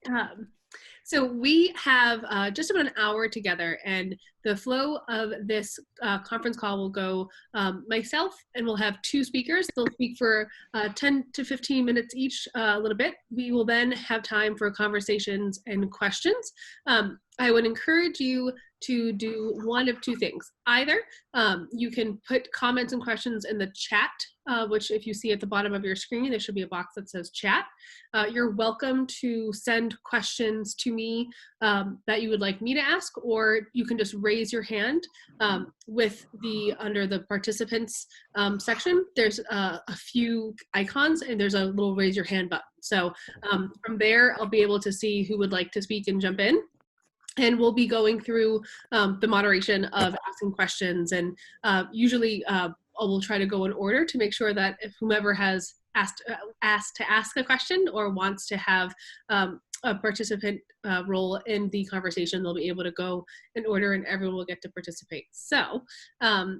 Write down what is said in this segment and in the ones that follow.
Um, so we have just about an hour together, and the flow of this conference call will go myself, and we'll have two speakers. They'll speak for 10 to 15 minutes each, a little bit. We will then have time for conversations and questions. I would encourage you to do one of two things. Either you can put comments and questions in the chat, which if you see at the bottom of your screen, there should be a box that says chat. You're welcome to send questions to me that you would like me to ask, or you can just raise your hand with under the participants section. There's a few icons, and there's a little raise your hand button. So from there, I'll be able to see who would like to speak and jump in. And we'll be going through the moderation of asking questions, and usually we'll try to go in order to make sure that if whomever has asked to ask a question or wants to have a participant role in the conversation, they'll be able to go in order and everyone will get to participate. So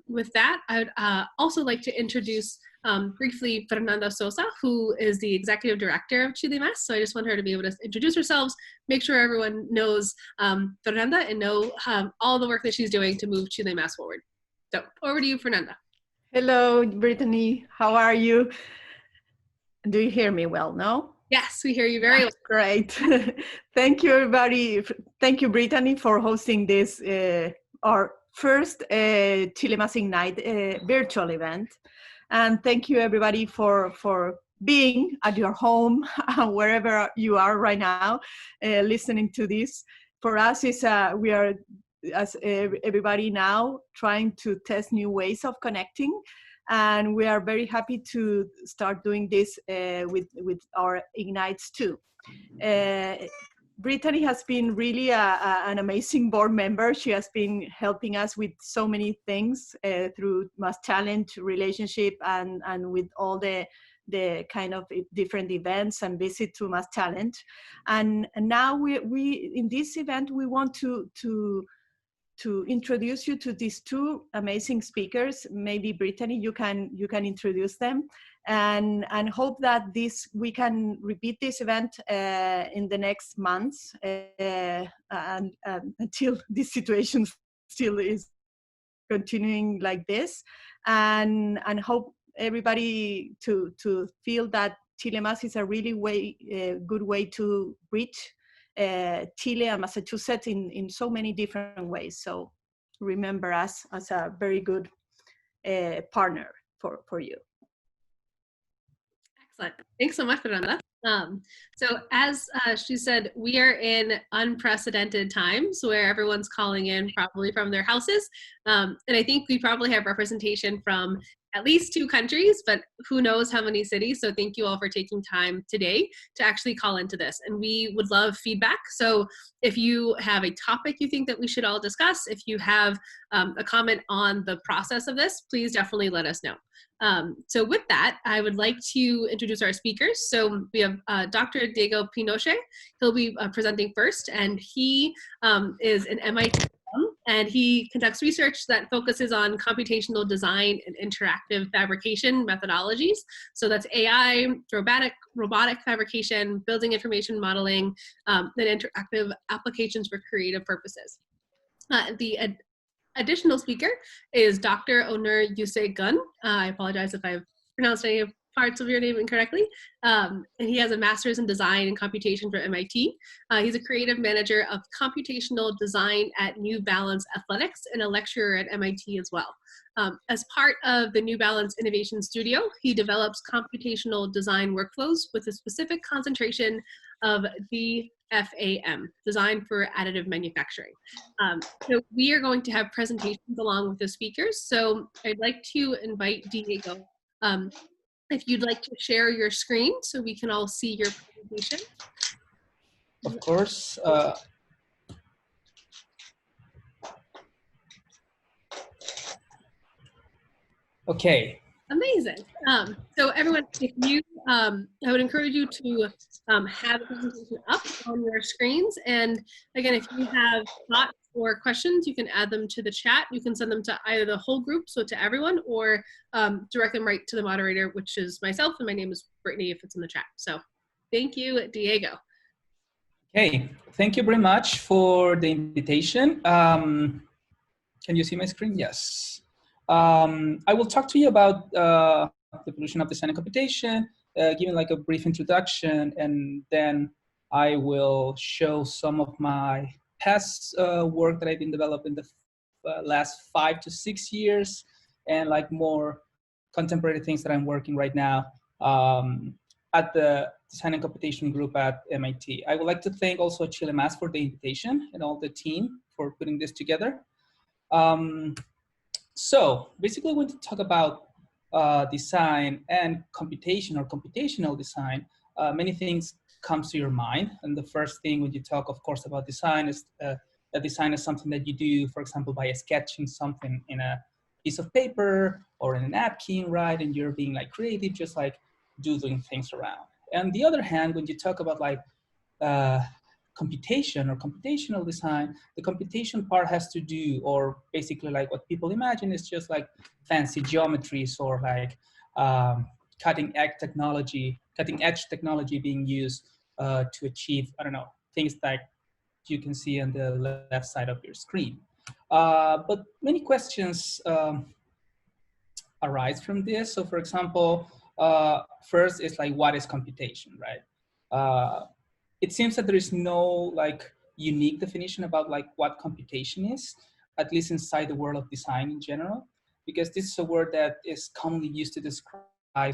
with that, I would also like to introduce briefly Fernanda Sosa, who is the Executive Director of ChileMass. So I just want her to be able to introduce herself, make sure everyone knows Fernanda and know all the work that she's doing to move ChileMass forward. So over to you, Fernanda. Hello, Brittany. How are you? Do you hear me well, no? Yes, we hear you very well. Great. Thank you, everybody. Thank you, Brittany, for hosting this, our first ChileMass Ignite virtual event. And thank you, everybody, for being at your home, wherever you are right now, listening to this. For us, we are, as everybody now, trying to test new ways of connecting. And we are very happy to start doing this with our Ignites too. Brittany has been really an amazing board member. She has been helping us with so many things through Mass Talent relationship and with all the kind of different events and visit to Mass Talent. And now we in this event, we want to introduce you to these two amazing speakers. Maybe Brittany, you can introduce them, and hope that we can repeat this event in the next months and until this situation still is continuing like this, and hope everybody to feel that ChileMass is a really good way to reach Chile and Massachusetts in so many different ways. So remember us as a very good partner for you. Excellent. Thanks so much, Fernanda. So as she said, we are in unprecedented times where everyone's calling in probably from their houses. And I think we probably have representation from at least 2 countries, but who knows how many cities. So thank you all for taking time today to actually call into this. And we would love feedback. So if you have a topic you think that we should all discuss, if you have a comment on the process of this, please definitely let us know. So with that, I would like to introduce our speakers. So we have Dr. Diego Pinochet. He'll be presenting first, and he is an MIT and he conducts research that focuses on computational design and interactive fabrication methodologies. So that's AI, robotic fabrication, building information modeling, and interactive applications for creative purposes. The additional speaker is Dr. Onur Yusey-Gun. I apologize if I've pronounced any parts of your name incorrectly. And he has a master's in design and computation from MIT. He's a creative manager of computational design at New Balance Athletics and a lecturer at MIT as well. As part of the New Balance Innovation Studio, he develops computational design workflows with a specific concentration of DFAM, Design for Additive Manufacturing. So we are going to have presentations along with the speakers. So I'd like to invite Diego if you'd like to share your screen so we can all see your presentation. Of course. Okay. Amazing. So everyone, if you, I would encourage you to have the presentation up on your screens. And again, if you have thoughts or questions, you can add them to the chat. You can send them to either the whole group, so to everyone, or direct them right to the moderator, which is myself, and my name is Brittany if it's in the chat. So thank you, Diego. Okay, thank you very much for the invitation. Can you see my screen? Yes. I will talk to you about the evolution of design and computation, giving like a brief introduction, and then I will show some of my past work that I've been developing the last 5 to 6 years, and like more contemporary things that I'm working right now at the Design and Computation group at MIT. I would like to thank also ChileMass for the invitation and all the team for putting this together. Um, so basically, I want to talk about design and computation or computational design. Many things comes to your mind, and the first thing when you talk, of course, about design is that design is something that you do, for example, by sketching something in a piece of paper or in a napkin, right? And you're being like creative, just like doodling things around. And the other hand, when you talk about like uh, computation or computational design, the computation part has to do, or basically like what people imagine is just like fancy geometries or like cutting edge technology being used to achieve, I don't know, things that you can see on the left side of your screen. But many questions arise from this. So for example, first is like, what is computation, right? It seems that there is no like unique definition about like what computation is, at least inside the world of design in general, because this is a word that is commonly used to describe,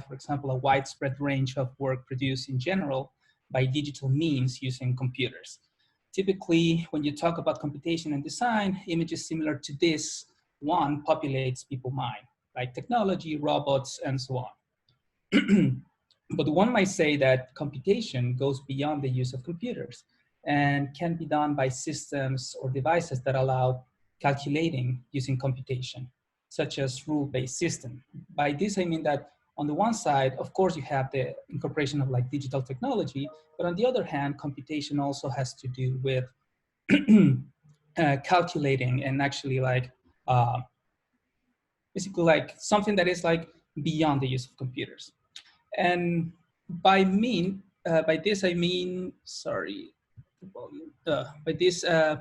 for example, a widespread range of work produced in general by digital means using computers. Typically, when you talk about computation and design, images similar to this one populates people's mind, like technology, robots, and so on. But one might say that computation goes beyond the use of computers and can be done by systems or devices that allow calculating using computation, such as rule-based system. By this, I mean that on the one side, of course, you have the incorporation of like digital technology, but on the other hand, computation also has to do with calculating and actually like basically like something that is like beyond the use of computers. And by this I mean, sorry, by this, uh,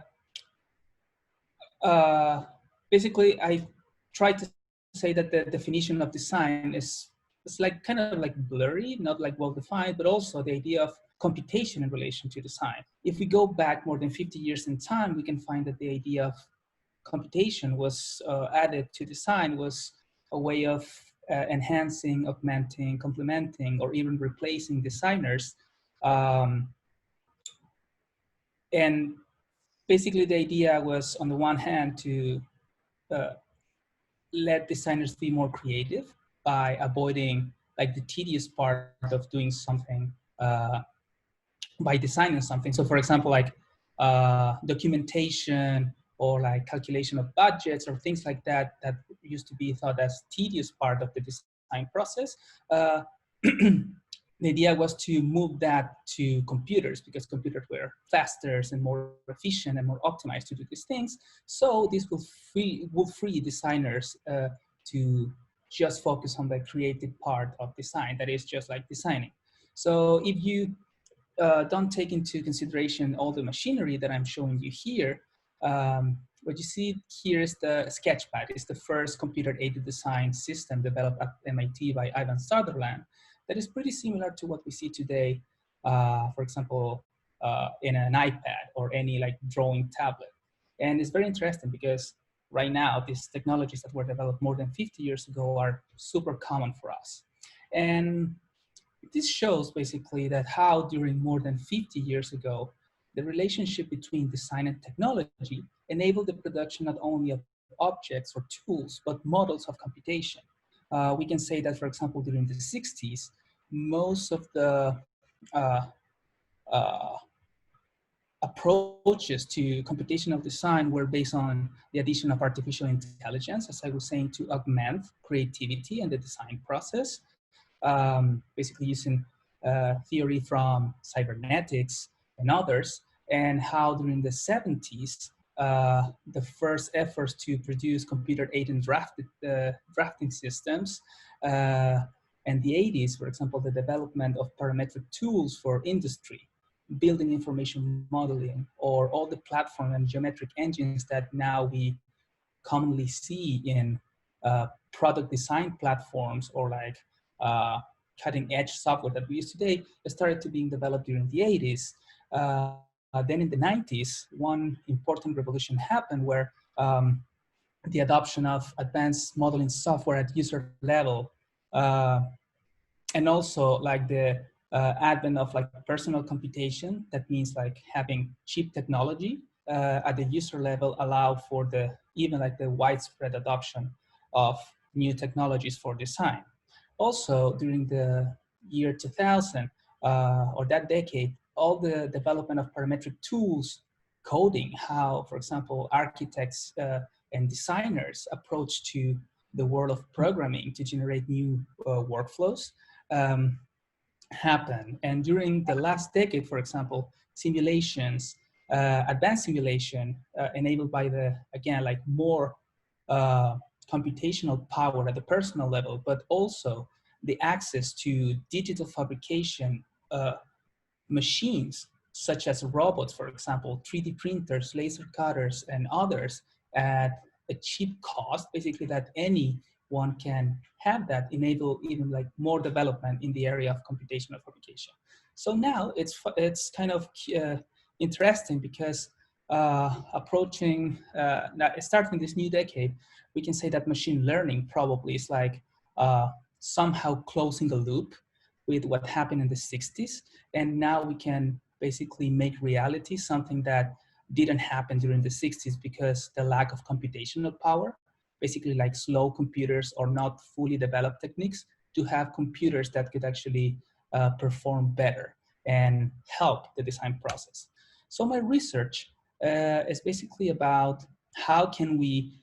basically I try to say that the definition of design is it's like kind of like blurry, not like well defined, but also the idea of computation in relation to design. If we go back more than 50 years in time, we can find that the idea of computation was added to design was a way of enhancing, augmenting, complementing, or even replacing designers. Um, and basically the idea was on the one hand to uh, let designers be more creative by avoiding like the tedious part of doing something by designing something. So for example, like documentation or like calculation of budgets or things like that, that used to be thought as tedious part of the design process. The idea was to move that to computers because computers were faster and more efficient and more optimized to do these things. So this will free designers to just focus on the creative part of design, that is just like designing. So if you don't take into consideration all the machinery that I'm showing you here, what you see here is the Sketchpad. It's the first computer-aided design system developed at MIT by Ivan Sutherland that is pretty similar to what we see today, for example, in an iPad or any like drawing tablet. And it's very interesting because right now, these technologies that were developed more than 50 years ago are super common for us. And this shows basically that how during more than 50 years ago, the relationship between design and technology enabled the production not only of objects or tools, but models of computation. We can say that, for example, during the 60s, most of the uh, uh, approaches to computational design were based on the addition of artificial intelligence, as I was saying, to augment creativity and the design process. Basically using theory from cybernetics and others, and how during the 70s, the first efforts to produce computer-aided drafting systems, and the 80s, for example, the development of parametric tools for industry. building information modeling, or all the platform and geometric engines that now we commonly see in product design platforms, or like cutting edge software that we use today, started to being developed during the 80s. Then in the 90s, one important revolution happened where the adoption of advanced modeling software at user level, and also like the advent of like personal computation, that means like having cheap technology at the user level, allow for the even like the widespread adoption of new technologies for design. Also during the year 2000 or that decade, all the development of parametric tools, coding, how, for example, architects and designers approach to the world of programming to generate new workflows happen. And during the last decade, for example, simulations, advanced simulation enabled by the, again, like more computational power at the personal level, but also the access to digital fabrication machines, such as robots, for example, 3D printers, laser cutters, and others at a cheap cost, basically that anyone can have, that enable even like more development in the area of computational fabrication. So now it's kind of interesting because approaching, starting this new decade, we can say that machine learning probably is like somehow closing a loop with what happened in the 60s. And now we can basically make reality something that didn't happen during the 60s because the lack of computational power, basically like slow computers or not fully developed techniques, to have computers that could actually perform better and help the design process. So my research is basically about how can we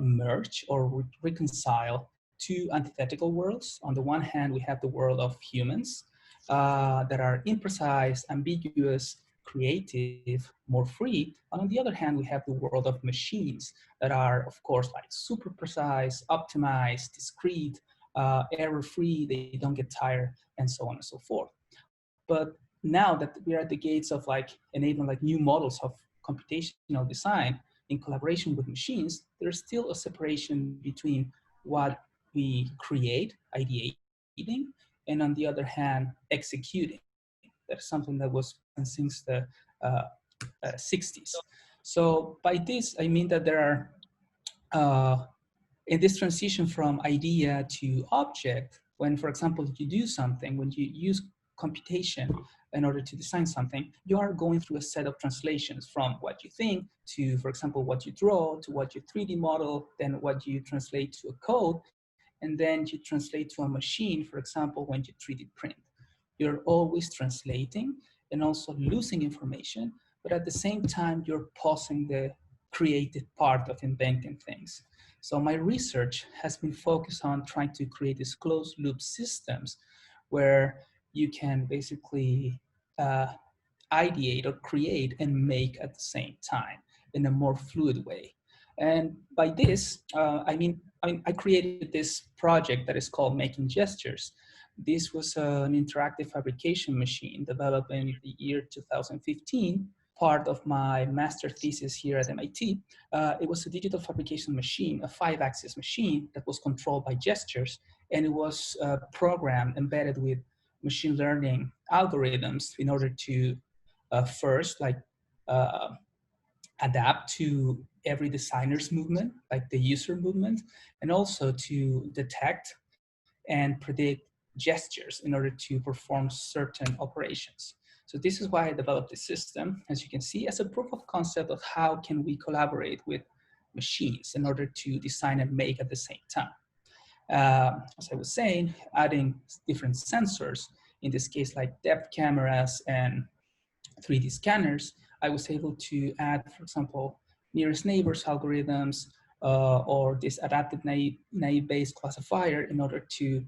merge or reconcile two antithetical worlds. On the one hand, we have the world of humans that are imprecise, ambiguous, creative, more free. And on the other hand, we have the world of machines that are, of course, like super precise, optimized, discrete, error-free, they don't get tired, and so on and so forth. But now that we're at the gates of like enabling like new models of computational design in collaboration with machines, there's still a separation between what we create, ideating, and on the other hand, executing. That's something that was since the 60s. So by this, I mean that there are, in this transition from idea to object, when, for example, you do something, when you use computation in order to design something, you are going through a set of translations from what you think to, for example, what you draw, to what you 3D model, then what you translate to a code, and then you translate to a machine, for example, when you 3D print. You're always translating and also losing information, but at the same time, you're pausing the creative part of inventing things. So my research has been focused on trying to create these closed loop systems where you can basically ideate or create and make at the same time in a more fluid way. And by this, I created this project that is called Making Gestures. This was an interactive fabrication machine developed in the year 2015, part of my master thesis here at MIT. It was a digital fabrication machine, a 5-axis machine that was controlled by gestures, and it was programmed, embedded with machine learning algorithms in order to first adapt to every designer's movement, like the user movement, and also to detect and predict gestures in order to perform certain operations. So this is why I developed this system, as you can see, as a proof of concept of how can we collaborate with machines in order to design and make at the same time. As I was saying, adding different sensors, in this case, like depth cameras and 3D scanners, I was able to add, for example, nearest neighbors algorithms or this adaptive naive Bayes classifier in order to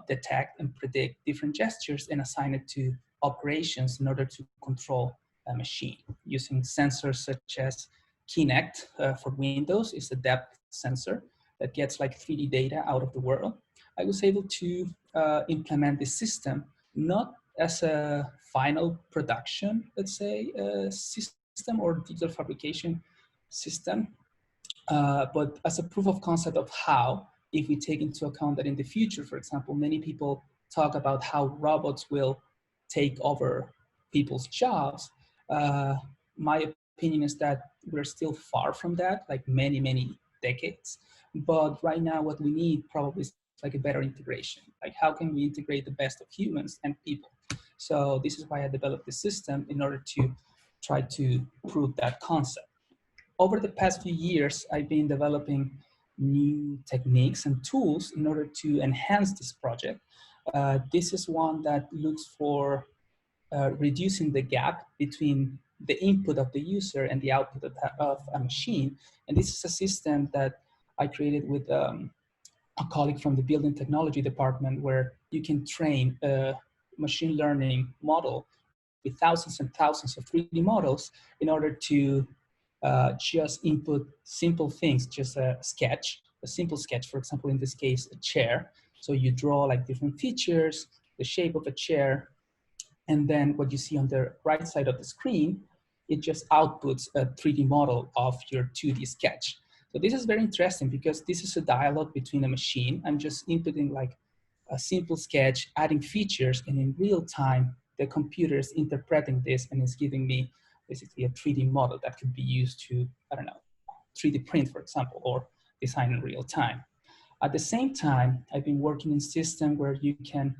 detect and predict different gestures and assign it to operations in order to control a machine using sensors such as Kinect for Windows is a depth sensor that gets like 3D data out of the world. I was able to implement this system not as a final production, let's say, system or digital fabrication system, but as a proof of concept of how, if we take into account that in the future, for example, many people talk about how robots will take over people's jobs. My opinion is that we're still far from that, like many, many decades. But right now, what we need probably is like a better integration. Like, how can we integrate the best of humans and people? So this is why I developed the system in order to try to prove that concept. Over the past few years, I've been developing new techniques and tools in order to enhance this project. This is one that looks for reducing the gap between the input of the user and the output of a machine. And this is a system that I created with a colleague from the building technology department, where you can train a machine learning model with thousands and thousands of 3D models in order to just input simple things, just a sketch, a simple sketch, for example, in this case, a chair. So you draw like different features, the shape of a chair, and then what you see on the right side of the screen, it just outputs a 3D model of your 2D sketch. So this is very interesting because this is a dialogue between a machine. I'm just inputting like a simple sketch, adding features, and in real time, the computer is interpreting this and is giving me basically a 3D model that could be used to, I don't know, 3D print, for example, or design in real time. At the same time, I've been working in a system where you can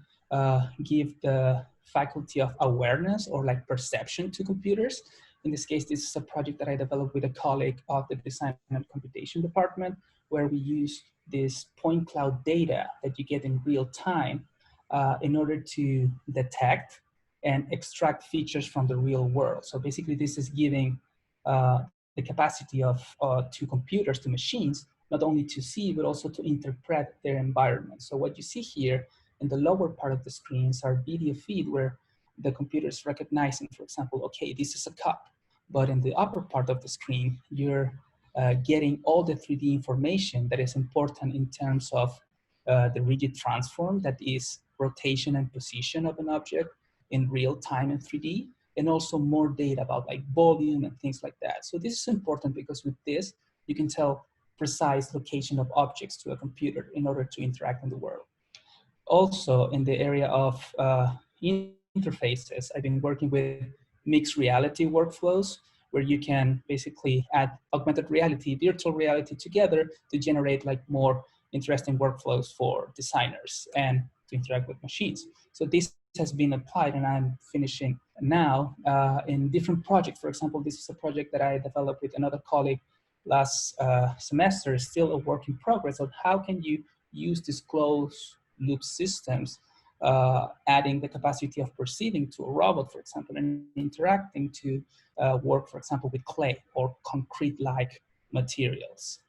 give the faculty of awareness or like perception to computers. In this case, this is a project that I developed with a colleague of the design and computation department, where we use this point cloud data that you get in real time in order to detect and extract features from the real world. So basically, this is giving the capacity of to computers, to machines, not only to see, but also to interpret their environment. So what you see here in the lower part of the screens are video feed where the computer is recognizing, for example, okay, this is a cup. But in the upper part of the screen, you're getting all the 3D information that is important in terms of the rigid transform, that is rotation and position of an object in real time in 3D, and also more data about like volume and things like that. So this is important because with this, you can tell precise location of objects to a computer in order to interact in the world. Also, in the area of interfaces, I've been working with mixed reality workflows, where you can basically add augmented reality, virtual reality together to generate like more interesting workflows for designers and to interact with machines. So this has been applied, and I'm finishing now in different projects. For example, this is a project that I developed with another colleague last semester, still a work in progress, on how can you use these closed loop systems, adding the capacity of perceiving to a robot, for example, and interacting to work, for example, with clay or concrete-like materials.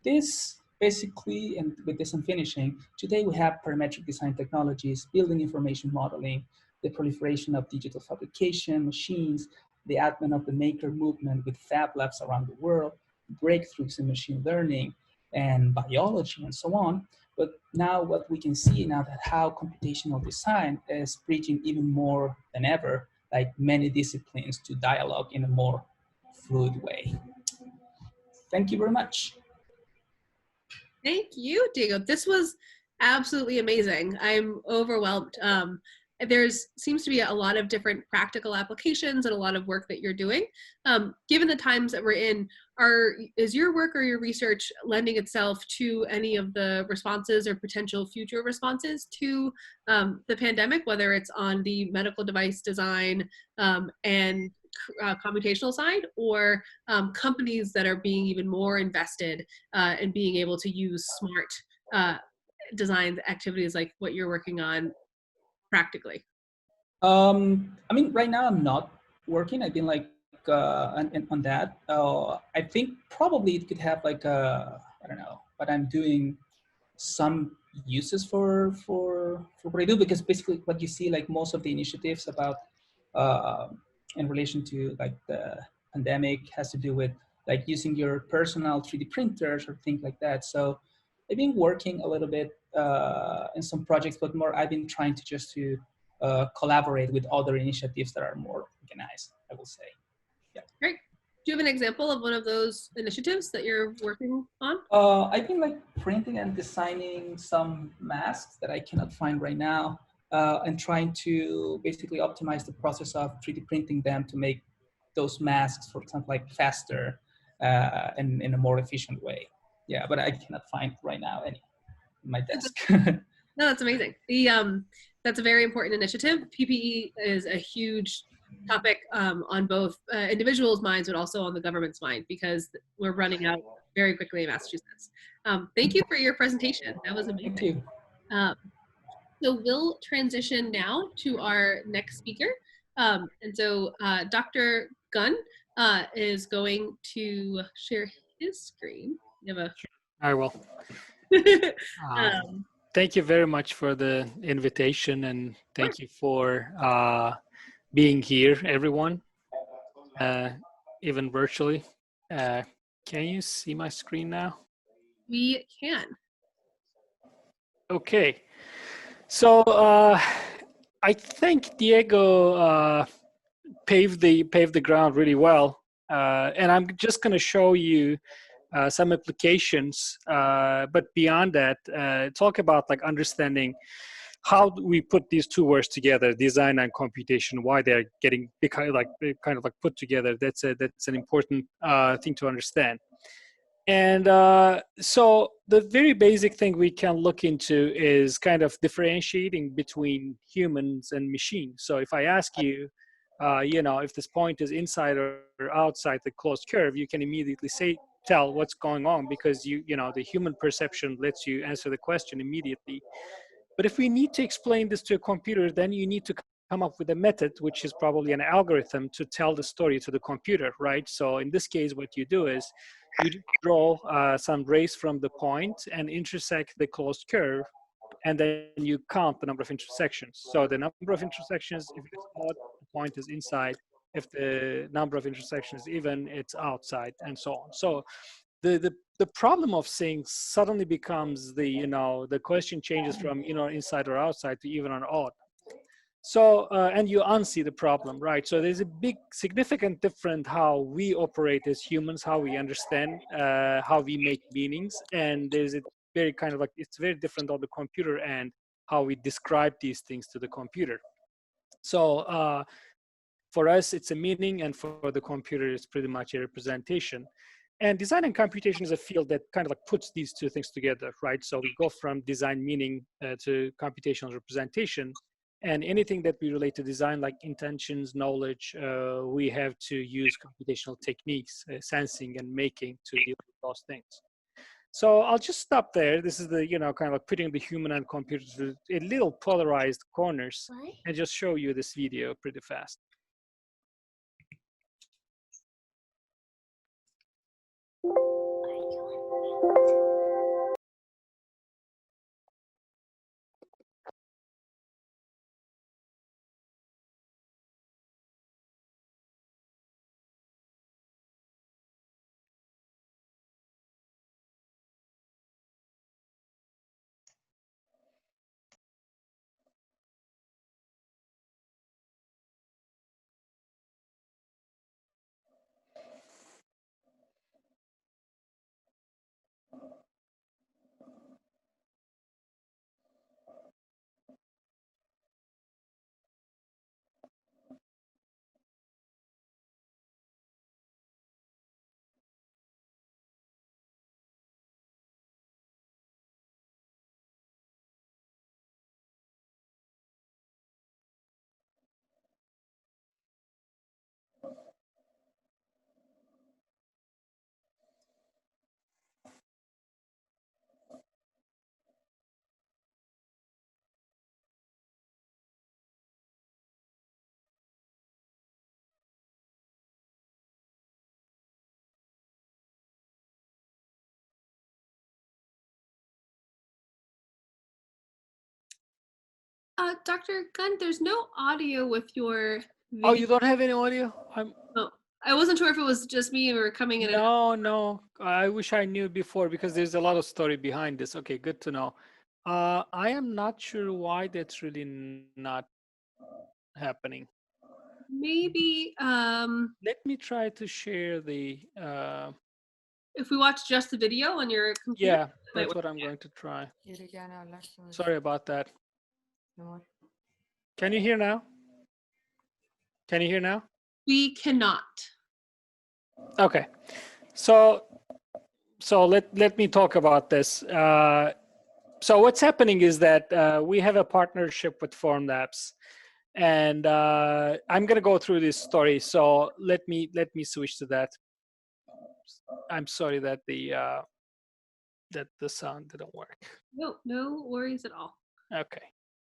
This basically, and with this I'm finishing, today we have parametric design technologies, building information modeling, the proliferation of digital fabrication, machines, the advent of the maker movement with fab labs around the world, breakthroughs in machine learning and biology and so on. But now what we can see now that how computational design is bridging even more than ever, like many disciplines, to dialogue in a more fluid way. Thank you very much. Thank you, Diego. This was absolutely amazing. I'm overwhelmed. There's seems to be a lot of different practical applications and a lot of work that you're doing. Given the times that we're in, is your work or your research lending itself to any of the responses or potential future responses to the pandemic, whether it's on the medical device design and computational side, or companies that are being even more invested in being able to use smart design activities like what you're working on practically? I mean, right now I'm not working. I've been like on that. I think probably it could have like I don't know, but I'm doing some uses for what I do, because basically what you see, like most of the initiatives about uh, in relation to like the pandemic has to do with like using your personal 3D printers or things like that. So I've been working a little bit in some projects, but more I've been trying to just to collaborate with other initiatives that are more organized, I will say. Yeah. Great. Do you have an example of one of those initiatives that you're working on? I've been like printing and designing some masks that I cannot find right now, and trying to basically optimize the process of 3D printing them to make those masks, for example, like faster and in a more efficient way. Yeah, but I cannot find right now any in my desk. No, that's amazing. That's a very important initiative. PPE is a huge topic on both individuals' minds, but also on the government's mind, because we're running out very quickly in Massachusetts. Thank you for your presentation. That was amazing. Thank you. So we'll transition now to our next speaker. And so Dr. Gunn is going to share his screen. You have a I will. Thank you very much for the invitation, and thank you for being here, everyone, even virtually. Can you see my screen now? We can. Okay. So I think Diego paved the ground really well, and I'm just going to show you some applications, but beyond that, talk about like understanding how we put these two words together, design and computation, why they're getting kind of like put together. That's an important thing to understand. And so the very basic thing we can look into is kind of differentiating between humans and machines. So if I ask you, if this point is inside or outside the closed curve, you can immediately tell what's going on, because the human perception lets you answer the question immediately. But if we need to explain this to a computer, then you need to come up with a method, which is probably an algorithm, to tell the story to the computer, right? So in this case, what you do is you draw some rays from the point and intersect the closed curve, and then you count the number of intersections. So the number of intersections, if it's odd, the point is inside. If the number of intersections is even, it's outside, and so on. So the problem of things suddenly becomes the question changes from inside or outside to even or odd. So and you unsee the problem, right? So there's a big significant difference how we operate as humans, how we understand, how we make meanings, and there's a very kind of like, it's very different on the computer and how we describe these things to the computer. So for us, it's a meaning, and for the computer, it's pretty much a representation. And design and computation is a field that kind of like puts these two things together, right? So we go from design meaning to computational representation, and anything that we relate to design, like intentions, knowledge, we have to use computational techniques, sensing and making, to deal with those things. So I'll just stop there. This is the, kind of like putting the human and computer to a little polarized corners, and just show you this video pretty fast. Dr. Gunn, there's no audio with your video. Oh, you don't have any audio? Oh, I wasn't sure if it was just me or coming in. No. I wish I knew before, because there's a lot of story behind this. Okay, good to know. I am not sure why that's really not happening. Maybe Let me try to share the, if we watch just the video on your computer. yeah, that's what I'm going to try. Sorry about that. Can you hear now? Can you hear now? We cannot. Okay. So let me talk about this. So what's happening is that we have a partnership with Formlabs, and I'm going to go through this story. So let me switch to that. I'm sorry that the sound didn't work. No worries at all. Okay.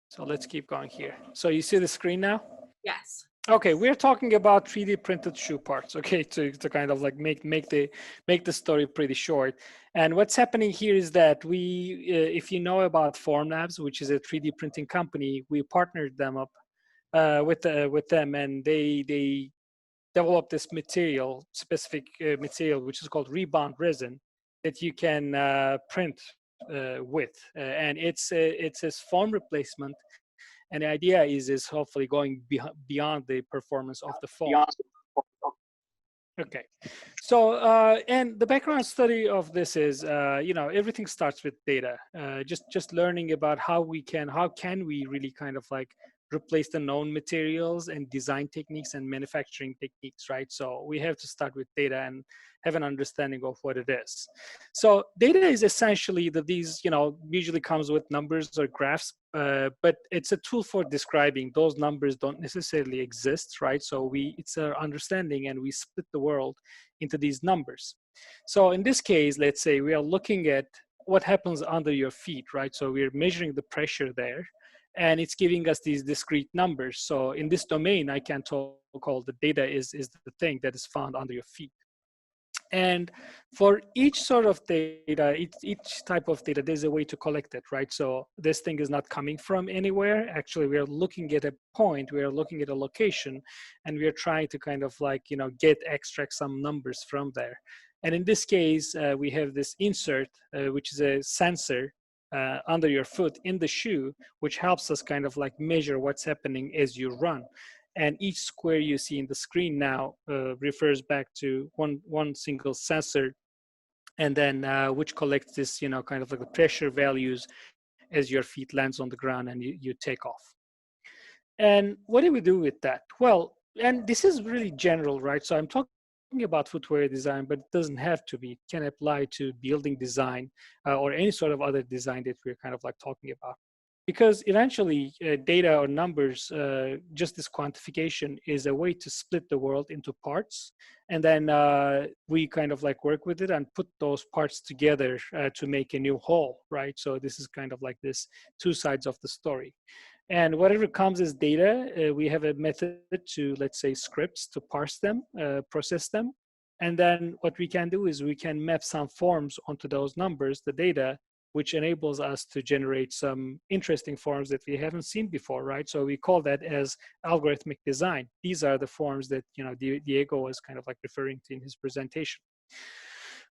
So let's keep going here. So you see the screen now? Yes. Okay, we're talking about 3D printed shoe parts, okay, to kind of like make the story pretty short. And what's happening here is that we, if you know about Formlabs, which is a 3D printing company, we partnered them up with them, and they developed this material, specific material, which is called rebound resin, that you can print with, and it's a foam replacement. And the idea is hopefully going beyond the performance of the foam. Okay, so and the background study of this is, everything starts with data. Just learning about how can we really kind of like replace the known materials and design techniques and manufacturing techniques, right? So we have to start with data and have an understanding of what it is. So data is essentially that these, usually comes with numbers or graphs, but it's a tool for describing. Those numbers don't necessarily exist, right? So it's our understanding, and we split the world into these numbers. So in this case, let's say we are looking at what happens under your feet, right? So we're measuring the pressure there, and it's giving us these discrete numbers. So in this domain, I can call the data is the thing that is found under your feet. And for each sort of data, each type of data, there's a way to collect it, right? So this thing is not coming from anywhere. Actually, we are looking at a point, we are looking at a location, and we are trying to kind of like, extract some numbers from there. And in this case, we have this insert, which is a sensor under your foot in the shoe, which helps us kind of like measure what's happening as you run. And each square you see in the screen now refers back to one single sensor, and then which collects this, kind of like the pressure values as your feet lands on the ground and you take off. And what do we do with that? Well, and this is really general, right? So I'm talking about footwear design, but it doesn't have to be. It can apply to building design or any sort of other design that we're kind of like talking about. Because eventually data or numbers, just this quantification is a way to split the world into parts. And then we kind of like work with it and put those parts together to make a new whole, right? So this is kind of like this two sides of the story. And whatever comes as data, we have a method to, let's say, scripts to parse them, process them. And then what we can do is we can map some forms onto those numbers, the data, which enables us to generate some interesting forms that we haven't seen before, right? So we call that as algorithmic design. These are the forms that, Diego was kind of like referring to in his presentation.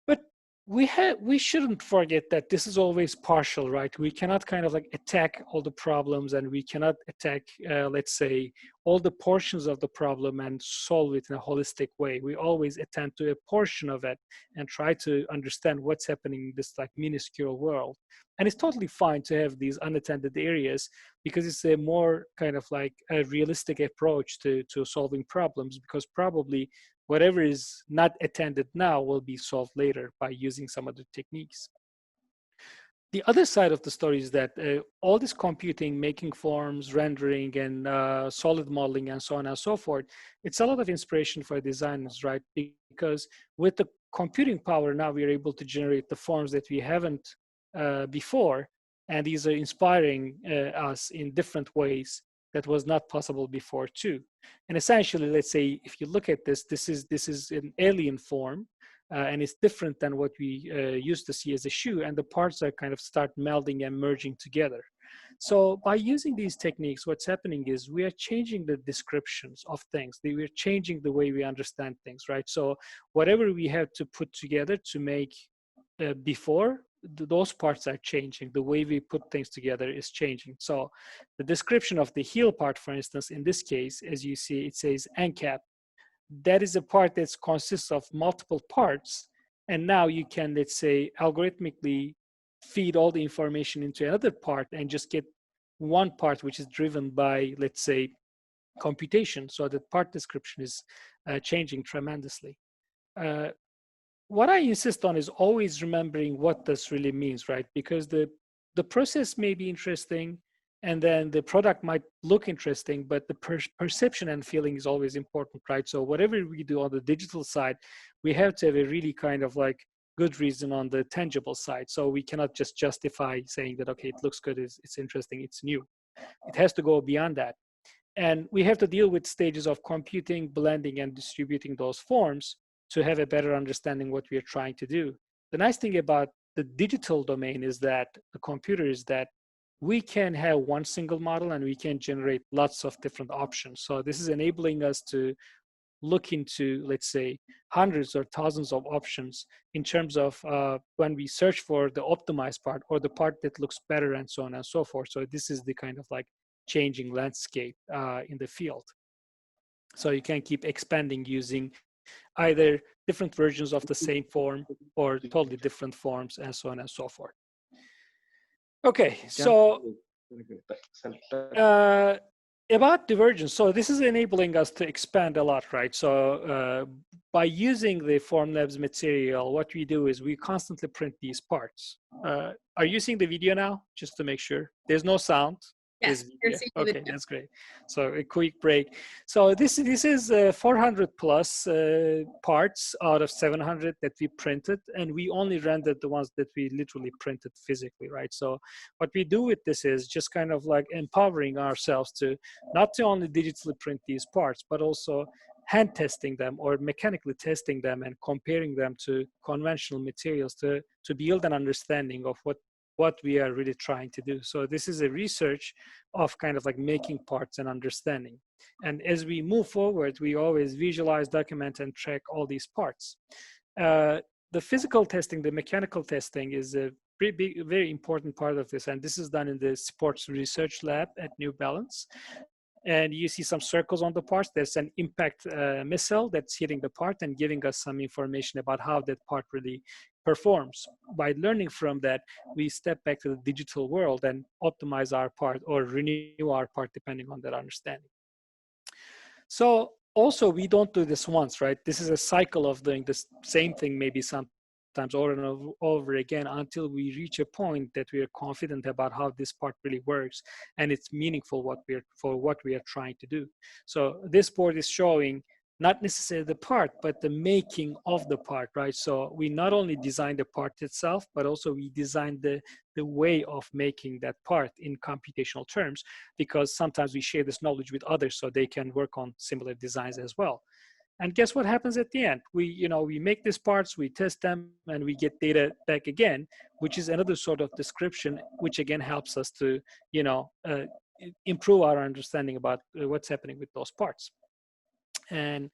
But we shouldn't forget that this is always partial, right? We cannot kind of like attack all the problems, and we cannot attack, let's say, all the portions of the problem and solve it in a holistic way. We always attend to a portion of it and try to understand what's happening in this like minuscule world. And it's totally fine to have these unattended areas, because it's a more kind of like a realistic approach to solving problems, because probably whatever is not attended now will be solved later by using some other techniques. The other side of the story is that all this computing, making forms, rendering, and solid modeling, and so on and so forth, it's a lot of inspiration for designers, right? Because with the computing power now, we are able to generate the forms that we haven't before, and these are inspiring us in different ways that was not possible before too. And essentially, let's say, if you look at this, this is an alien form, and it's different than what we used to see as a shoe, and the parts are kind of start melding and merging together. So by using these techniques, what's happening is we are changing the descriptions of things. We're changing the way we understand things, right? So whatever we have to put together to make before, those parts are changing. The way we put things together is changing. So the description of the heel part, for instance, in this case, as you see, it says ANCAP. That is a part that consists of multiple parts. And now you can, let's say, algorithmically feed all the information into another part and just get one part which is driven by, let's say, computation. So the part description is changing tremendously. What I insist on is always remembering what this really means, right? Because the process may be interesting, and then the product might look interesting, but the perception and feeling is always important, right? So whatever we do on the digital side, we have to have a really kind of like good reason on the tangible side. So we cannot just justify saying that, okay, it looks good, it's interesting, it's new. It has to go beyond that. And we have to deal with stages of computing, blending, and distributing those forms to have a better understanding what we are trying to do. The nice thing about the digital domain is that the computer is that we can have one single model and we can generate lots of different options. So this is enabling us to look into, let's say, hundreds or thousands of options in terms of when we search for the optimized part or the part that looks better and so on and so forth. So this is the kind of like changing landscape in the field. So you can keep expanding using either different versions of the same form or totally different forms and so on and so forth. Okay, so about divergence, so this is enabling us to expand a lot, right? So by using the Formlabs material, what we do is we constantly print these parts. Are you seeing the video now? Just to make sure. There's no sound. Yes, you're seeing the okay, video. that's great. So a quick break. So this is 400 plus parts out of 700 that we printed, and we only rendered the ones that we literally printed physically, right? So what we do with this is just kind of like empowering ourselves to not to only digitally print these parts, but also hand testing them or mechanically testing them and comparing them to conventional materials to build an understanding of what we are really trying to do. So this is a research of kind of like making parts and understanding. And as we move forward, we always visualize, document, and track all these parts. The physical testing, the mechanical testing is a very important part of this. And this is done in the sports research lab at New Balance. And you see some circles on the parts. There's an impact missile that's hitting the part and giving us some information about how that part really performs. By learning from that, we step back to the digital world and optimize our part or renew our part depending on that understanding. So also, we don't do this once, right? This is a cycle of doing the same thing maybe sometimes over and over again until we reach a point that we are confident about how this part really works and it's meaningful for what we are trying to do. So this board is showing not necessarily the part, but the making of the part, right? So we not only design the part itself, but also we design the way of making that part in computational terms, because sometimes we share this knowledge with others so they can work on similar designs as well. And guess what happens at the end? We make these parts, we test them, and we get data back again, which is another sort of description, which again helps us to, improve our understanding about what's happening with those parts. And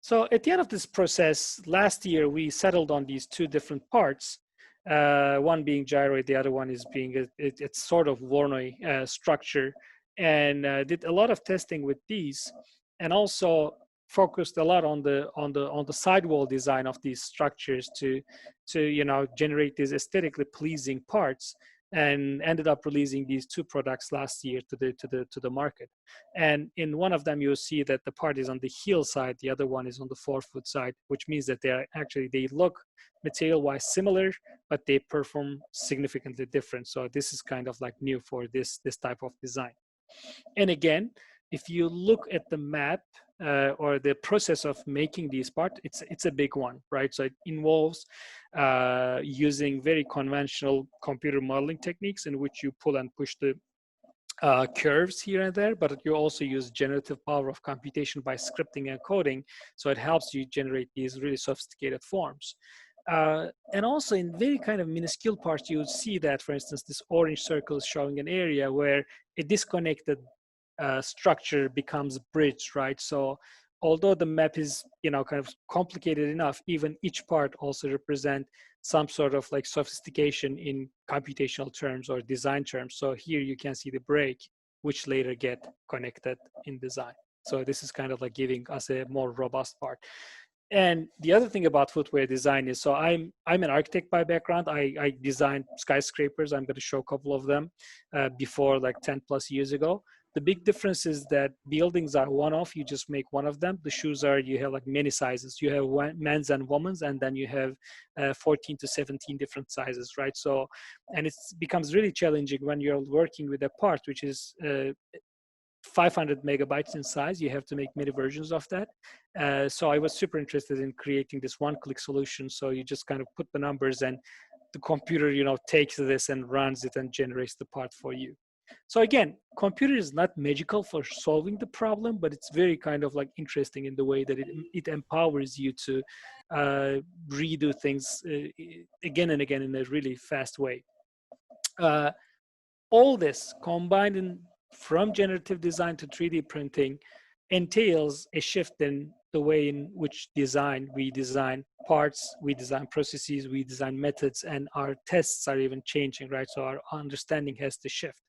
so at the end of this process, last year, we settled on these two different parts, one being gyroid, the other one is being it's sort of Voronoi structure, and did a lot of testing with these, and also focused a lot on the sidewall design of these structures to generate these aesthetically pleasing parts, and ended up releasing these two products last year to the market. And in one of them, you'll see that the part is on the heel side, the other one is on the forefoot side, which means that they look material-wise similar, but they perform significantly different. So this is kind of like new for this type of design. And again, if you look at the map or the process of making these parts, it's a big one, right? So it involves using very conventional computer modeling techniques in which you pull and push the curves here and there, but you also use generative power of computation by scripting and coding. So it helps you generate these really sophisticated forms. And also in very kind of minuscule parts, you see that, for instance, this orange circle is showing an area where a disconnected structure becomes bridged, right? So although the map is, kind of complicated enough, even each part also represent some sort of like sophistication in computational terms or design terms. So here you can see the break, which later get connected in design. So this is kind of like giving us a more robust part. And the other thing about footwear design is, so I'm an architect by background. I designed skyscrapers. I'm going to show a couple of them before, like 10 plus years ago. The big difference is that buildings are one-off. You just make one of them. The shoes are, you have like many sizes. You have men's and women's, and then you have 14 to 17 different sizes, right? So, and it becomes really challenging when you're working with a part which is 500 megabytes in size. You have to make many versions of that. So I was super interested in creating this one-click solution. So you just kind of put the numbers, and the computer, takes this and runs it and generates the part for you. So again, computer is not magical for solving the problem, but it's very kind of like interesting in the way that it empowers you to redo things again and again in a really fast way. All this combined from generative design to 3D printing entails a shift in the way in which we design parts, we design processes, we design methods, and our tests are even changing, right? So our understanding has to shift.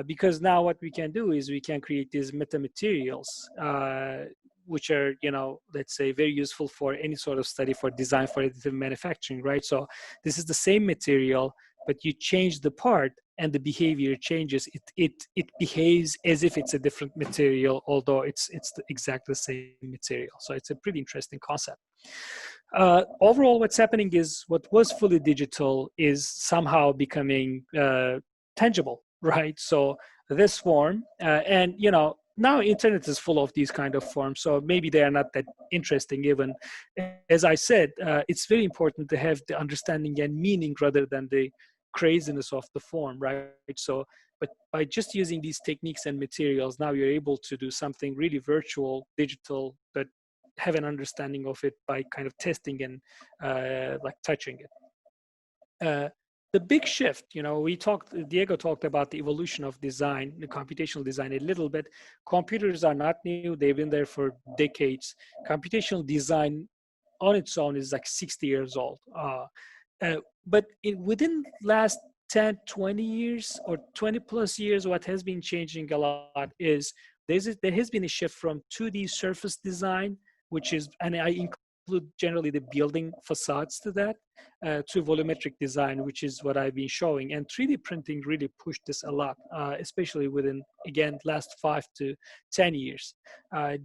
Because now what we can do is we can create these metamaterials, which are, let's say very useful for any sort of study for design for additive manufacturing, right? So this is the same material, but you change the part and the behavior changes. It behaves as if it's a different material, although it's exactly the same material. So it's a pretty interesting concept. Overall, what's happening is what was fully digital is somehow becoming tangible, right? So this form, and now internet is full of these kind of forms, so maybe they are not that interesting even. As I said, it's very important to have the understanding and meaning rather than the craziness of the form, right? So, but by just using these techniques and materials, now you're able to do something really virtual, digital, but have an understanding of it by kind of testing and like touching it. The big shift, Diego talked about the evolution of design, the computational design a little bit. Computers are not new, they've been there for decades. Computational design on its own is like 60 years old. But within last 10, 20 years or 20 plus years, what has been changing a lot is there has been a shift from 2D surface design, which is, and I include generally the building facades to that, to volumetric design, which is what I've been showing. And 3D printing really pushed this a lot, especially within, again, last 5 to 10 years.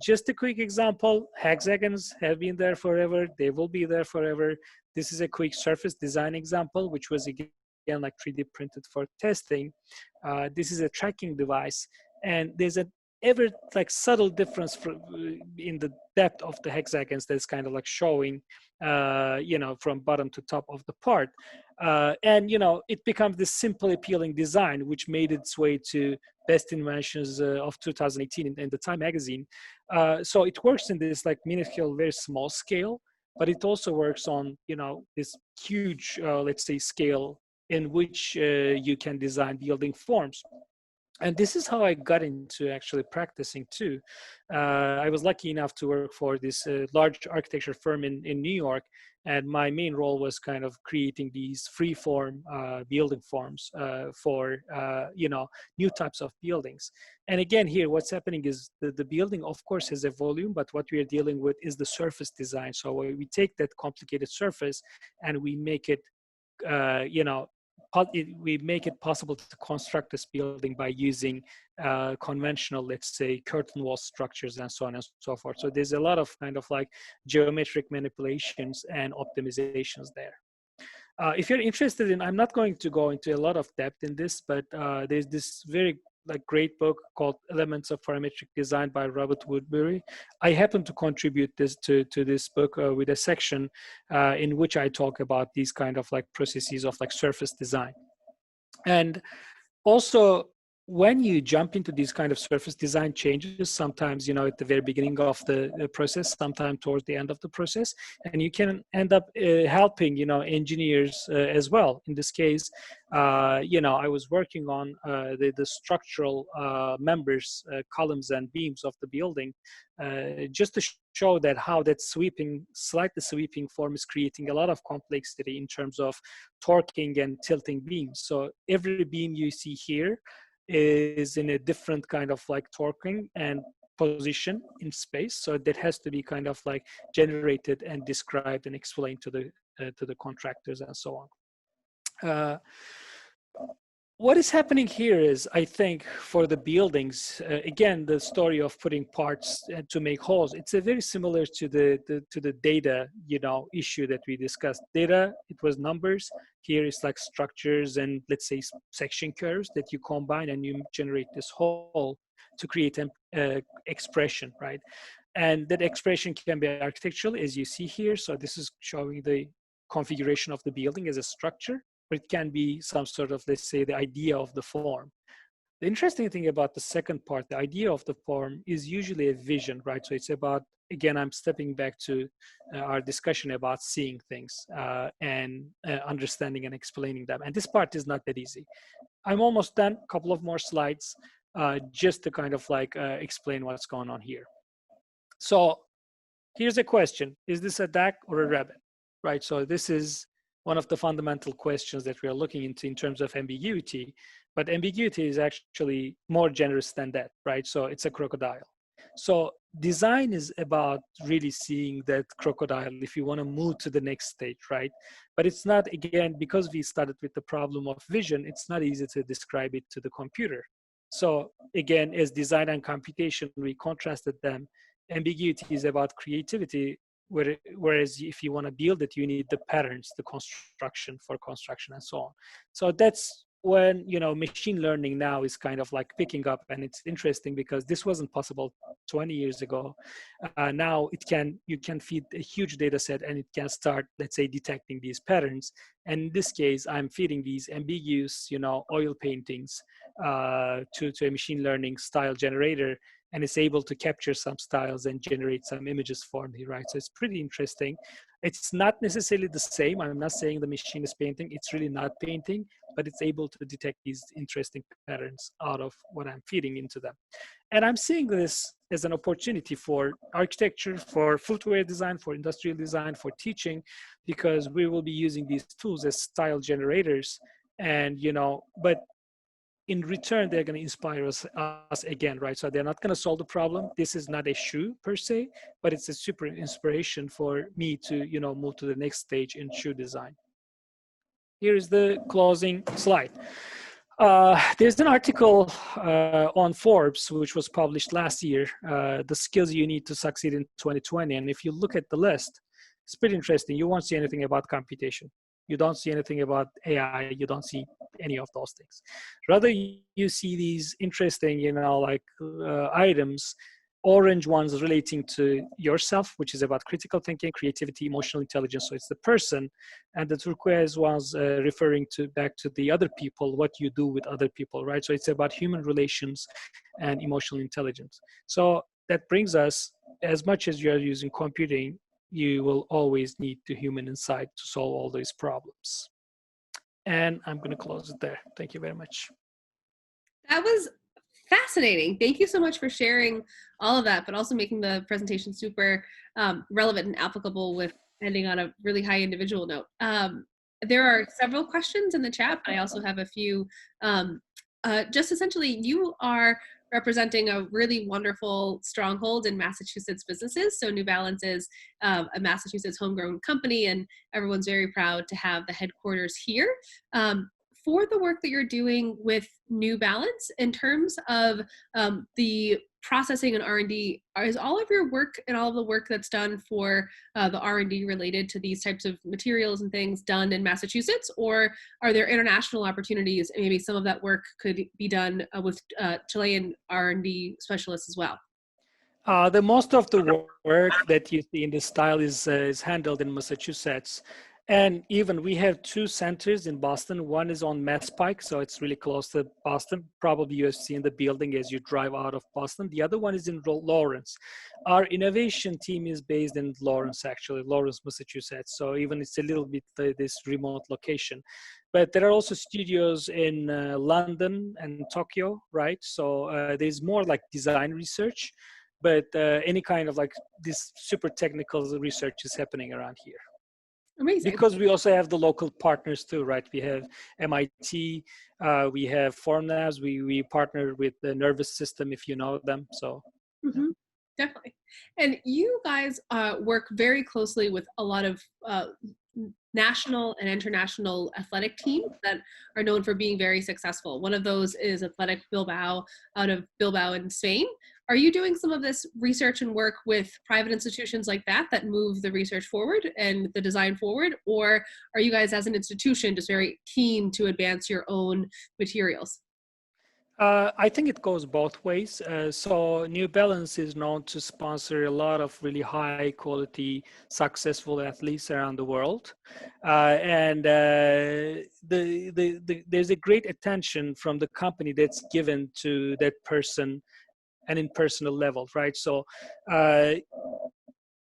Just a quick example, hexagons have been there forever. They will be there forever. This is a quick surface design example, which was again like 3D printed for testing. This is a tracking device, and there's an ever like subtle difference in the depth of the hexagons that's kind of like showing, from bottom to top of the part. And, it becomes this simple, appealing design, which made its way to best inventions of 2018 in the Time magazine. So it works in this like minuscule, very small scale, but it also works on, this huge, let's say, scale in which you can design building forms. And this is how I got into actually practicing too. I was lucky enough to work for this large architecture firm in New York, and my main role was kind of creating these free-form building forms for new types of buildings. And again, here what's happening is the building, of course, has a volume, but what we are dealing with is the surface design. So we take that complicated surface and we make it, we make it possible to construct this building by using conventional, let's say, curtain wall structures and so on and so forth. So there's a lot of kind of like geometric manipulations and optimizations there. If you're interested in, I'm not going to go into a lot of depth in this, but there's this very great book called Elements of Parametric Design by Robert Woodbury. I happen to contribute this to this book with a section in which I talk about these kind of like processes of like surface design. And also when you jump into these kind of surface design changes, sometimes, at the very beginning of the process, sometimes towards the end of the process, and you can end up helping, engineers as well. In this case, I was working on the structural members, columns and beams of the building, just to show that how that slightly sweeping form is creating a lot of complexity in terms of torquing and tilting beams. So every beam you see here is in a different kind of like torquing and position in space. So that has to be kind of like generated and described and explained to the contractors and so on. What is happening here is, I think, for the buildings, again, the story of putting parts to make holes, it's a very similar to the data, issue that we discussed. Data, it was numbers. Here it's like structures and, let's say, section curves that you combine and you generate this hole to create an expression, right? And that expression can be architectural, as you see here. So this is showing the configuration of the building as a structure. But it can be some sort of, let's say, the idea of the form. The interesting thing about the second part, the idea of the form, is usually a vision, right? So it's about, again, I'm stepping back to our discussion about seeing things and understanding and explaining them. And this part is not that easy. I'm almost done, a couple of more slides, just to kind of like explain what's going on here. So here's a question. Is this a duck or a rabbit, right? So this is one of the fundamental questions that we are looking into in terms of ambiguity, but ambiguity is actually more generous than that, right? So it's a crocodile. So design is about really seeing that crocodile if you want to move to the next stage, right? But it's not, again, because we started with the problem of vision, it's not easy to describe it to the computer. So again, as design and computation, we contrasted them. Ambiguity is about creativity, whereas if you want to build it, you need the patterns, the construction and so on. So that's when, machine learning now is kind of like picking up, and it's interesting because this wasn't possible 20 years ago. Now you can feed a huge data set and it can start, let's say, detecting these patterns. And in this case, I'm feeding these ambiguous, oil paintings to a machine learning style generator, and it's able to capture some styles and generate some images for me, right? So it's pretty interesting. It's not necessarily the same. I'm not saying the machine is painting. It's really not painting, but it's able to detect these interesting patterns out of what I'm feeding into them. And I'm seeing this as an opportunity for architecture, for footwear design, for industrial design, for teaching, because we will be using these tools as style generators. And, but in return, they're going to inspire us again, right? So they're not going to solve the problem. This is not a shoe per se, but it's a super inspiration for me to, move to the next stage in shoe design. Here is the closing slide. There's an article on Forbes, which was published last year, the skills you need to succeed in 2020. And if you look at the list, it's pretty interesting. You won't see anything about computation. You don't see anything about AI. You don't see any of those things. Rather, you see these interesting, items, orange ones relating to yourself, which is about critical thinking, creativity, emotional intelligence. So it's the person, and the turquoise ones referring back to the other people, what you do with other people, right? So it's about human relations and emotional intelligence. So that brings us, as much as you are using computing, you will always need the human insight to solve all these problems. And I'm going to close it there. Thank you very much. That was fascinating. Thank you so much for sharing all of that, but also making the presentation super relevant and applicable with ending on a really high individual note. There are several questions in the chat. I also have a few. Just essentially, you are representing a really wonderful stronghold in Massachusetts businesses. So New Balance is a Massachusetts homegrown company, and everyone's very proud to have the headquarters here. For the work that you're doing with New Balance, in terms of the processing and R&D, is all of your work and all of the work that's done for the R&D related to these types of materials and things done in Massachusetts, or are there international opportunities, and maybe some of that work could be done with Chilean R&D specialists as well? The most of the work that you see in this style is handled in Massachusetts. And even we have two centers in Boston. One is on Mass Pike, so it's really close to Boston. Probably you have seen the building as you drive out of Boston. The other one is in Lawrence. Our innovation team is based in Lawrence, actually, Lawrence, Massachusetts. So even it's a little bit this remote location. But there are also studios in London and Tokyo, right? So there's more like design research, but any kind of like this super technical research is happening around here. Amazing. Because we also have the local partners too, right? We have MIT, we have FormLabs, we partner with the nervous system, if you know them. So Mm-hmm. Definitely. And you guys work very closely with a lot of national and international athletic teams that are known for being very successful. One of those is Athletic Bilbao out of Bilbao in Spain. Are you doing some of this research and work with private institutions like that that move the research forward and the design forward? Or are you guys as an institution just very keen to advance your own materials? I think it goes both ways. So New Balance is known to sponsor a lot of really high quality, successful athletes around the world. There's a great attention from the company that's given to that person and in personal level, right? So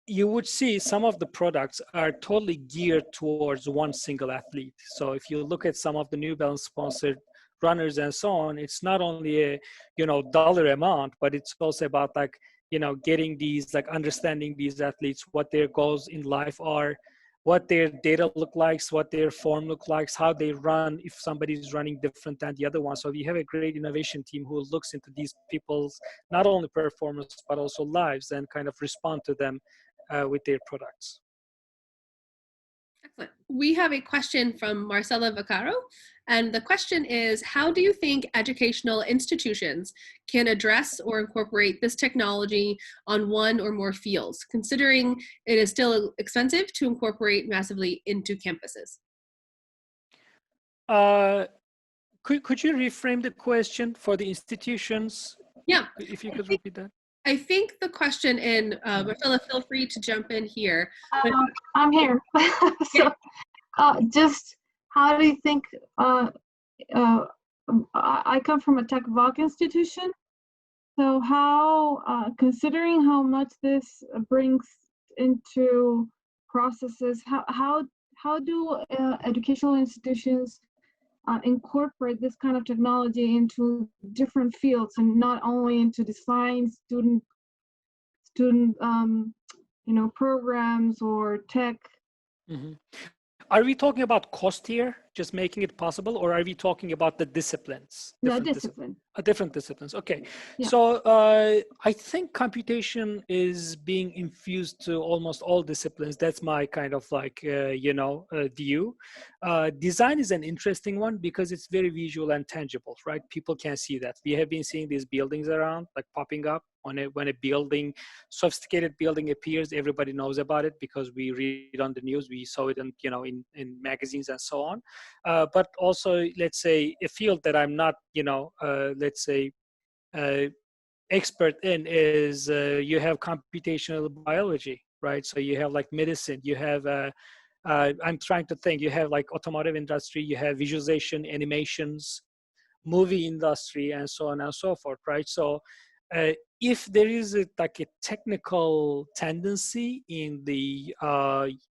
you would see some of the products are totally geared towards one single athlete. So if you look at some of the New Balance sponsored runners and so on, it's not only a dollar amount, but it's also about like getting these, like understanding these athletes, what their goals in life are, what their data look like, what their form look like, how they run, if somebody is running different than the other one. So we have a great innovation team who looks into these people's not only performance but also lives and kind of respond to them with their products. Excellent. We have a question from Marcela Vaccaro, and the question is, how do you think educational institutions can address or incorporate this technology on one or more fields, considering it is still expensive to incorporate massively into campuses? Could you reframe the question for the institutions? Yeah. If you could repeat that. I think the question in, Marcella, feel free to jump in here. I'm here. So, just how do you think, I come from a tech voc institution, so how, considering how much this brings into processes, how do educational institutions incorporate this kind of technology into different fields and not only into design, student programs or tech? Mm-hmm. Are we talking about cost here, just making it possible, or are we talking about the disciplines? Different disciplines. Okay. Yeah. So I think computation is being infused to almost all disciplines. That's my kind of like, view. Design is an interesting one because it's very visual and tangible, right? People can see that. We have been seeing these buildings around, like popping up. When a building, sophisticated building appears, everybody knows about it because we read on the news, we saw it in magazines and so on. But also, let's say, a field that I'm not, expert in is you have computational biology, right? So you have like medicine, you have, I'm trying to think, you have like automotive industry, you have visualization, animations, movie industry, and so on and so forth, right? So if there is a technical tendency in the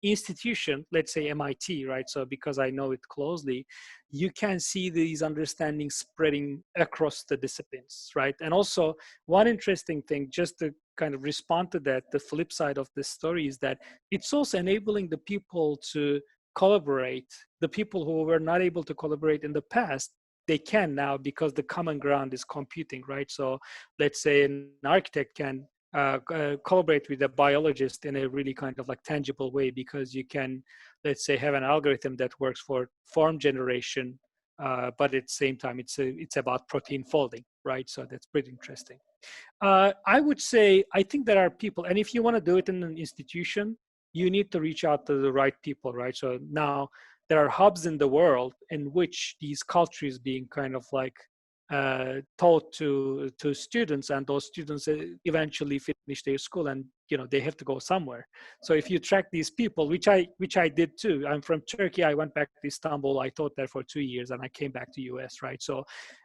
institution, let's say MIT, right? So because I know it closely, you can see these understandings spreading across the disciplines, right? And also one interesting thing, just to kind of respond to that, the flip side of this story is that it's also enabling the people to collaborate. The people who were not able to collaborate in the past, they can now because the common ground is computing, right? So let's say an architect can collaborate with a biologist in a really kind of like tangible way because you can, let's say, have an algorithm that works for form generation, but at the same time, it's about protein folding, right? So that's pretty interesting. I would say, I think there are people, and if you want to do it in an institution, you need to reach out to the right people, right? So now, there are hubs in the world in which these cultures being kind of like taught to students, and those students eventually finish their school, and they have to go somewhere. So if you track these people, which I did too. I'm from Turkey. I went back to Istanbul. I taught there for 2 years, and I came back to US, right? So,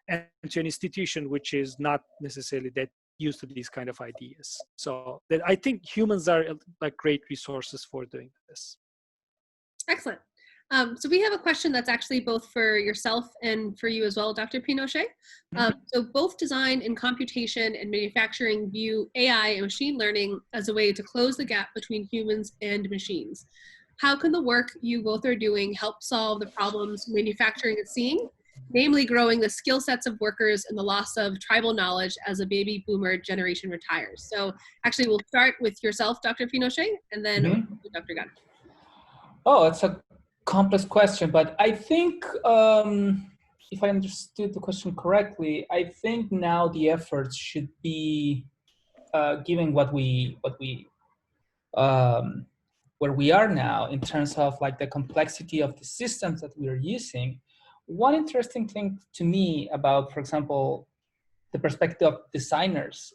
and to an institution which is not necessarily that used to these kind of ideas. So that I think humans are like great resources for doing this. Excellent. So we have a question that's actually both for yourself and for you as well, Dr. Pinochet. So both design and computation and manufacturing view AI and machine learning as a way to close the gap between humans and machines. How can the work you both are doing help solve the problems manufacturing is seeing, namely growing the skill sets of workers and the loss of tribal knowledge as a baby boomer generation retires? So actually we'll start with yourself, Dr. Pinochet, and then Dr. Gunn. Oh, it's a complex question, but I think if I understood the question correctly, I think now the efforts should be given where we are now in terms of like the complexity of the systems that we are using. One interesting thing to me about, for example, the perspective of designers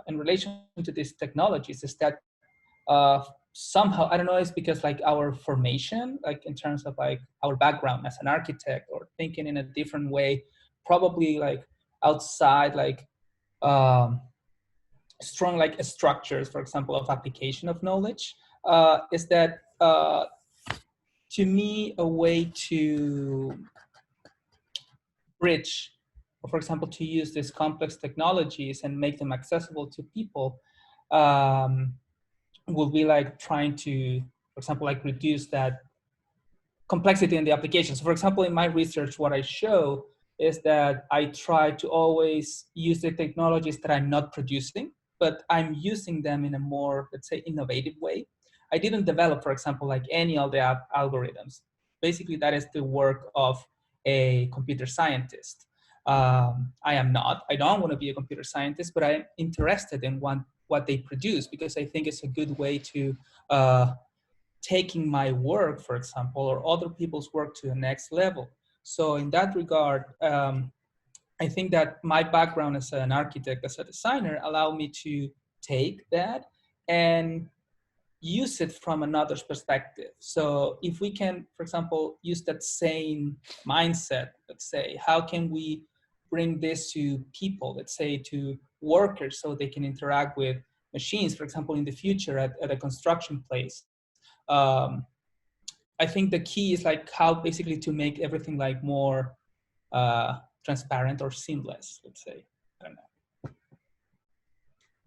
in relation to these technologies is that somehow, I don't know, it's because like our formation, like in terms of like our background as an architect or thinking in a different way, probably like outside like strong like structures, for example, of application of knowledge, is that to me a way to bridge, or for example, to use these complex technologies and make them accessible to people, will be like trying to, for example, like reduce that complexity in the application. So for example, in my research, what I show is that I try to always use the technologies that I'm not producing, but I'm using them in a more, let's say, innovative way. I didn't develop, for example, like any of the algorithms. Basically, that is the work of a computer scientist. I don't want to be a computer scientist, but I'm interested in what they produce, because I think it's a good way to taking my work, for example, or other people's work to the next level. So in that regard, I think that my background as an architect, as a designer, allowed me to take that and use it from another perspective. So if we can, for example, use that same mindset, let's say, how can we bring this to people, let's say to workers, so they can interact with machines, for example, in the future at a construction place. I think the key is like how basically to make everything like more transparent or seamless, let's say. I don't know.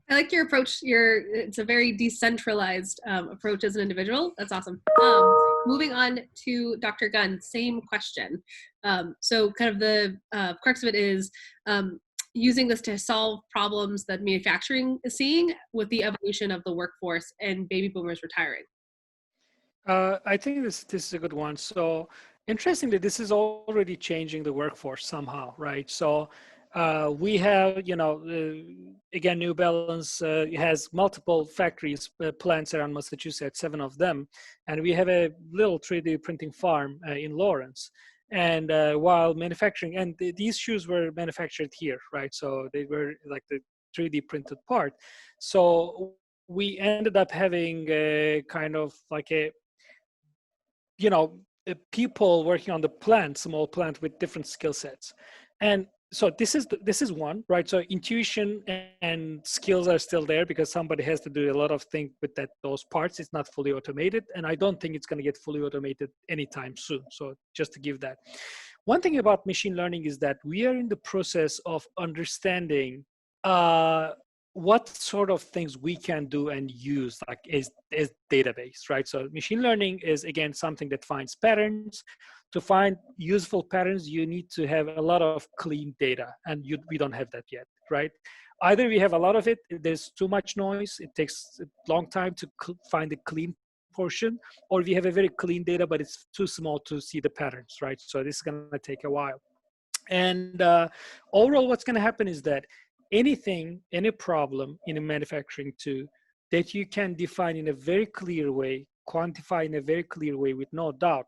I like your approach. It's a very decentralized approach as an individual. That's awesome. Moving on to Dr. Gunn, same question. So kind of the crux of it is using this to solve problems that manufacturing is seeing with the evolution of the workforce and baby boomers retiring. I think this is a good one. So interestingly, this is already changing the workforce somehow, right? So we have, again, New Balance has multiple factories, plants around Massachusetts, 7 of them. And we have a little 3D printing farm in Lawrence. And while manufacturing, and these shoes were manufactured here, right? So they were like the 3D printed part. So we ended up having a kind of like a, people working on the plant, small plant with different skill sets. And so this is one, right? So intuition and skills are still there because somebody has to do a lot of things with those parts. It's not fully automated, and I don't think it's going to get fully automated anytime soon. So just to give that. One thing about machine learning is that we are in the process of understanding what sort of things we can do and use like as database, right? So machine learning is, again, something that finds patterns. To find useful patterns, you need to have a lot of clean data, and we don't have that yet, right? Either we have a lot of it, there's too much noise, it takes a long time to find the clean portion, or we have a very clean data, but it's too small to see the patterns, right? So this is gonna take a while. And overall, what's gonna happen is that any problem in a manufacturing too, that you can define in a very clear way, quantify in a very clear way with no doubt,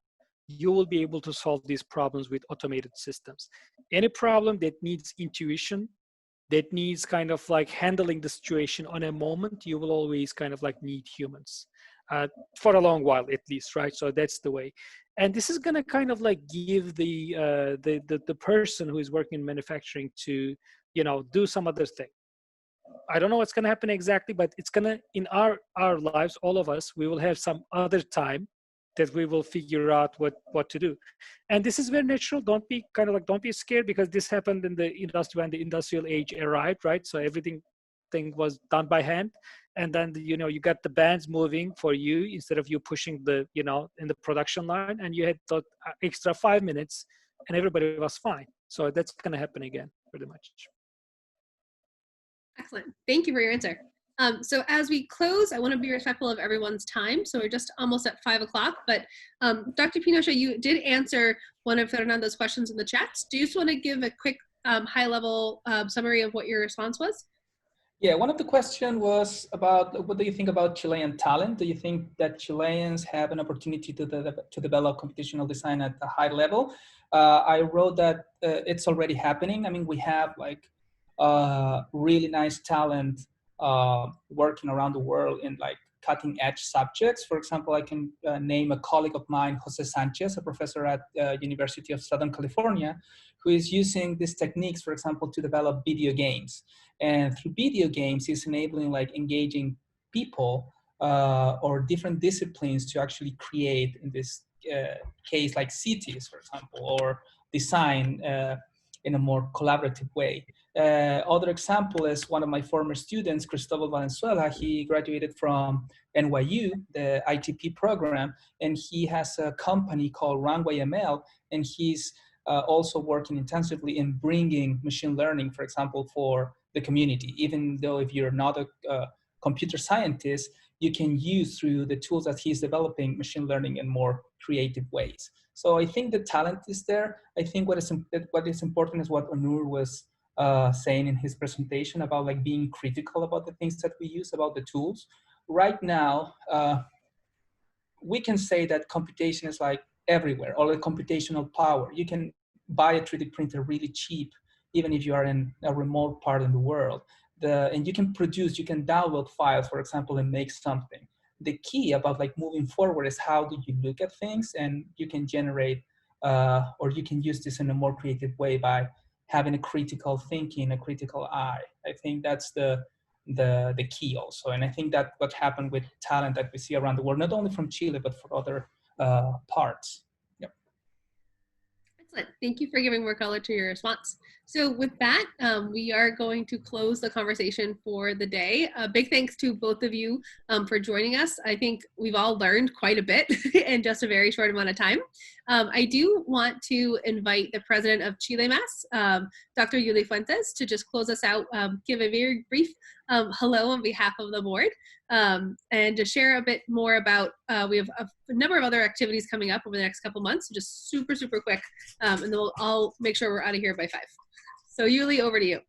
you will be able to solve these problems with automated systems. Any problem that needs intuition, that needs kind of like handling the situation on a moment, you will always kind of like need humans for a long while at least, right? So that's the way. And this is going to kind of like give the person who is working in manufacturing to, you know, do some other thing. I don't know what's going to happen exactly, but it's going to, in our lives, all of us, we will have some other time that we will figure out what to do. And this is very natural. Don't be don't be scared, because this happened in the industry when the industrial age arrived, right? So everything was done by hand. And then, you know, you got the bands moving for you instead of you pushing the, you know, in the production line, and you had thought extra 5 minutes and everybody was fine. So that's going to happen again, pretty much. Excellent. Thank you for your answer. So as we close, I want to be respectful of everyone's time. So we're just almost at 5 o'clock, but Dr. Pinochet, you did answer one of Fernando's questions in the chat. Do you just want to give a quick high-level summary of what your response was? Yeah, one of the questions was about what do you think about Chilean talent? Do you think that Chileans have an opportunity to develop computational design at a high level? I wrote that it's already happening. I mean, we have like really nice talent working around the world in like cutting edge subjects. For example, I can name a colleague of mine, Jose Sanchez, a professor at University of Southern California, who is using these techniques, for example, to develop video games. And through video games, he's enabling like engaging people or different disciplines to actually create, in this case, like cities, for example, or design in a more collaborative way. Other example is one of my former students, Cristobal Valenzuela. He graduated from NYU, the ITP program, and he has a company called Runway ML, and he's also working intensively in bringing machine learning, for example, for the community. Even though if you're not a computer scientist, you can use through the tools that he's developing machine learning in more creative ways. So I think the talent is there. I think what is important is what Onur was saying in his presentation about like being critical about the things that we use, about the tools. Right now, we can say that computation is like everywhere, all the computational power. You can buy a 3D printer really cheap, even if you are in a remote part of the world. And you can download files, for example, and make something. The key about like moving forward is how do you look at things, and you can generate, or you can use this in a more creative way by having a critical thinking, a critical eye. I think that's the key also. And I think that what happened with talent that we see around the world, not only from Chile, but for other parts. Yep. Excellent. Thank you for giving more color to your response. So with that, we are going to close the conversation for the day. A big thanks to both of you for joining us. I think we've all learned quite a bit in just a very short amount of time. I do want to invite the president of ChileMass, Dr. Yuli Fuentes, to just close us out, give a very brief hello on behalf of the board, and to share a bit more about, we have a number of other activities coming up over the next couple months, so just super, super quick, and then I'll make sure we're out of here by 5. So Yuli, over to you.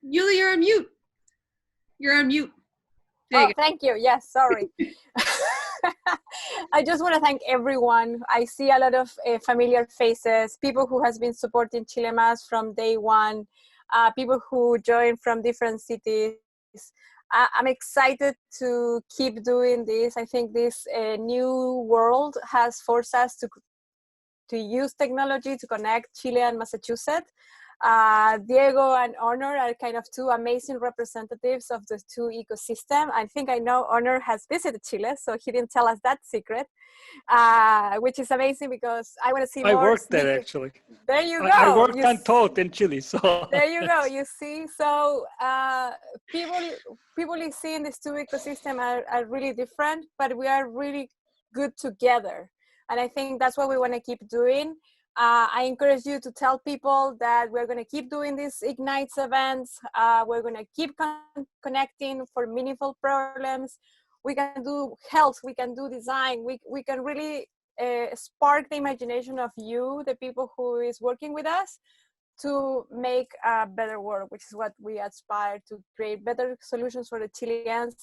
Yuli, you're on mute. You're on mute. Oh, thank you. Yes, sorry. I just want to thank everyone. I see a lot of familiar faces, people who has been supporting ChileMass from day one, people who joined from different cities. I'm excited to keep doing this. I think this new world has forced us to use technology to connect Chile and Massachusetts. Diego and Honor are kind of two amazing representatives of the two ecosystems. I think I know Honor has visited Chile, so he didn't tell us that secret, which is amazing because I want to see more. I worked there actually. There you go. I worked on Tote in Chile, so. There you go, you see. So people seeing these two ecosystems are really different, but we are really good together. And I think that's what we want to keep doing. I encourage you to tell people that we're going to keep doing these Ignites events. We're going to keep connecting for meaningful problems. We can do health, we can do design. We can really spark the imagination of you, the people who is working with us, to make a better world, which is what we aspire to create better solutions for the Chileans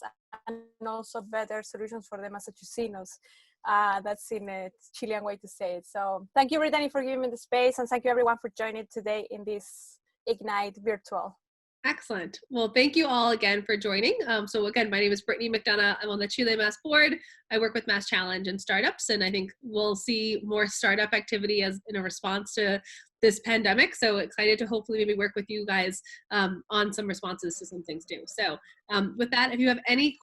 and also better solutions for the Massachusetts. That's in a Chilean way to say it. So thank you, Brittany, for giving me the space, and thank you everyone for joining today in this Ignite virtual. Excellent. Well, thank you all again for joining. So again, my name is Brittany McDonough. I'm on the ChileMass board. I work with Mass Challenge and startups, and I think we'll see more startup activity as in a response to this pandemic. So excited to hopefully maybe work with you guys on some responses to some things too. So with that, if you have any